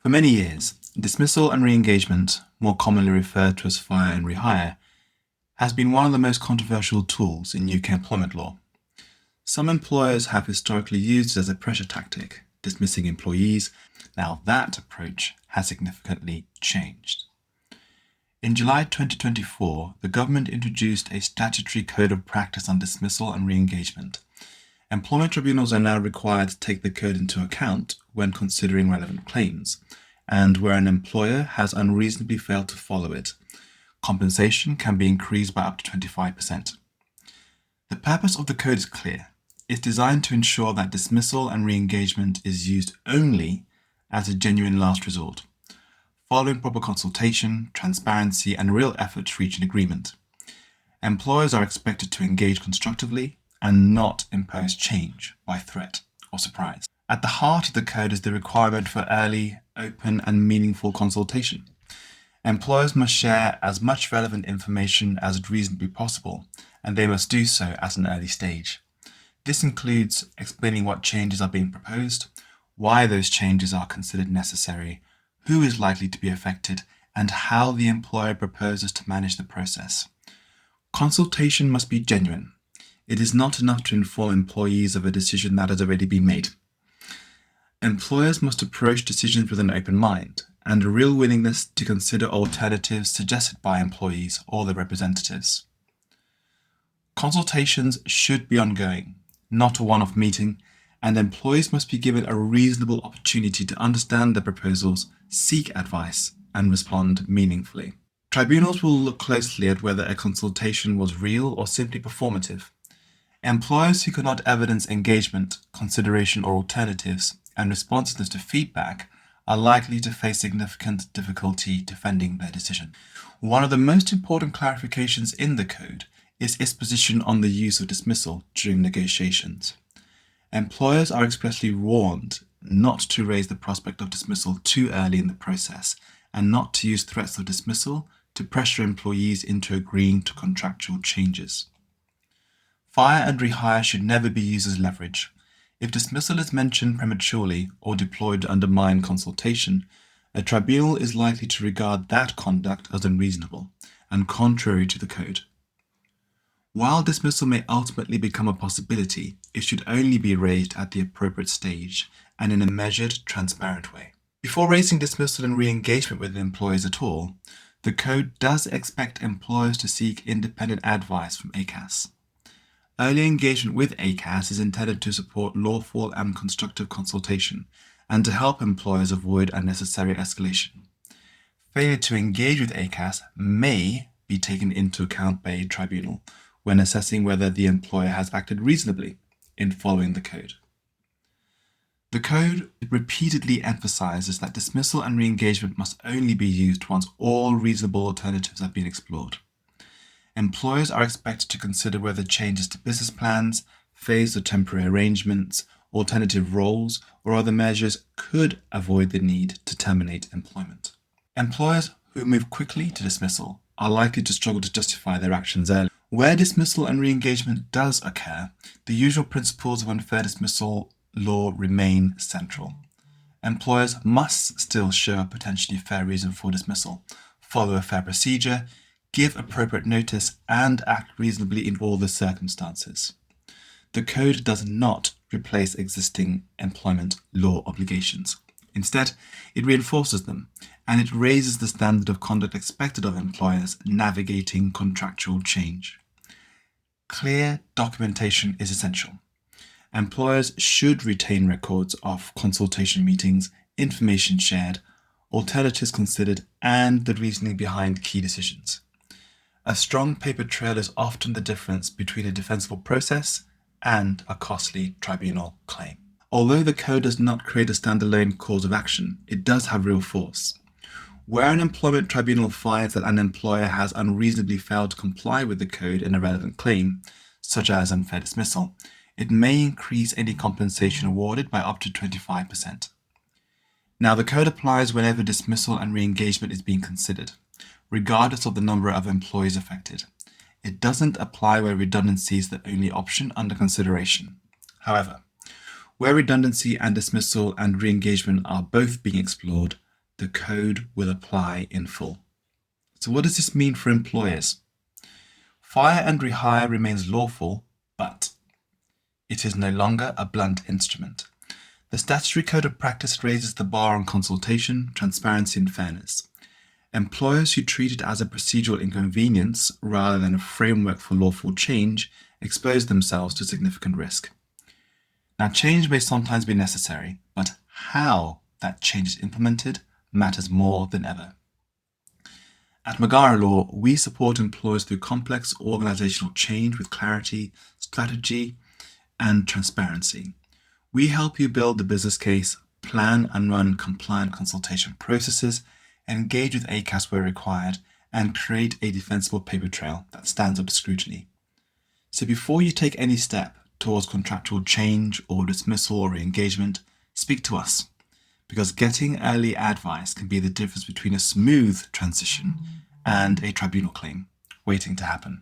For many years, dismissal and re-engagement, more commonly referred to as fire and rehire, has been one of the most controversial tools in UK employment law. Some employers have historically used it as a pressure tactic, dismissing employees. Now that approach has significantly changed. In July 2024, the government introduced a statutory code of practice on dismissal and re-engagement. Employment tribunals are now required to take the code into account when considering relevant claims, and where an employer has unreasonably failed to follow it, compensation can be increased by up to 25%. The purpose of the code is clear. It's designed to ensure that dismissal and re-engagement is used only as a genuine last resort, following proper consultation, transparency, and real effort to reach an agreement. Employers are expected to engage constructively and not impose change by threat or surprise. At the heart of the code is the requirement for early, open, and meaningful consultation. Employers must share as much relevant information as is reasonably possible, and they must do so at an early stage. This includes explaining what changes are being proposed, why those changes are considered necessary, who is likely to be affected, and how the employer proposes to manage the process. Consultation must be genuine. It is not enough to inform employees of a decision that has already been made. Employers must approach decisions with an open mind and a real willingness to consider alternatives suggested by employees or their representatives. Consultations should be ongoing, not a one-off meeting, and employees must be given a reasonable opportunity to understand the proposals, seek advice, and respond meaningfully. Tribunals will look closely at whether a consultation was real or simply performative. Employers who cannot evidence engagement, consideration, or alternatives and responsiveness to feedback are likely to face significant difficulty defending their decision. One of the most important clarifications in the code is its position on the use of dismissal during negotiations. Employers are expressly warned not to raise the prospect of dismissal too early in the process and not to use threats of dismissal to pressure employees into agreeing to contractual changes. Fire and rehire should never be used as leverage. If dismissal is mentioned prematurely or deployed to undermine consultation, a tribunal is likely to regard that conduct as unreasonable and contrary to the code. While dismissal may ultimately become a possibility, it should only be raised at the appropriate stage and in a measured, transparent way. Before raising dismissal and re-engagement with employers at all, the code does expect employers to seek independent advice from ACAS. Early engagement with ACAS is intended to support lawful and constructive consultation and to help employers avoid unnecessary escalation. Failure to engage with ACAS may be taken into account by a tribunal when assessing whether the employer has acted reasonably in following the code. The code repeatedly emphasizes that dismissal and re-engagement must only be used once all reasonable alternatives have been explored. Employers are expected to consider whether changes to business plans, phased or temporary arrangements, alternative roles, or other measures could avoid the need to terminate employment. Employers who move quickly to dismissal are likely to struggle to justify their actions early. Where dismissal and re-engagement does occur, the usual principles of unfair dismissal law remain central. Employers must still show a potentially fair reason for dismissal, follow a fair procedure, give appropriate notice, and act reasonably in all the circumstances. The code does not replace existing employment law obligations. Instead, it reinforces them, and it raises the standard of conduct expected of employers navigating contractual change. Clear documentation is essential. Employers should retain records of consultation meetings, information shared, alternatives considered, and the reasoning behind key decisions. A strong paper trail is often the difference between a defensible process and a costly tribunal claim. Although the code does not create a standalone cause of action, it does have real force. Where an employment tribunal finds that an employer has unreasonably failed to comply with the code in a relevant claim, such as unfair dismissal, it may increase any compensation awarded by up to 25%. Now, the code applies whenever dismissal and re-engagement is being considered, regardless of the number of employees affected. It doesn't apply where redundancy is the only option under consideration. However, where redundancy and dismissal and re-engagement are both being explored, the code will apply in full. So what does this mean for employers? Fire and rehire remains lawful, but it is no longer a blunt instrument. The statutory code of practice raises the bar on consultation, transparency, and fairness. Employers who treat it as a procedural inconvenience rather than a framework for lawful change expose themselves to significant risk. Now, change may sometimes be necessary, but how that change is implemented matters more than ever. At Magara Law, we support employers through complex organizational change with clarity, strategy, and transparency. We help you build the business case, plan and run compliant consultation processes, engage with ACAS where required, and create a defensible paper trail that stands up to scrutiny. So before you take any step towards contractual change or dismissal or re-engagement, speak to us, because getting early advice can be the difference between a smooth transition and a tribunal claim waiting to happen.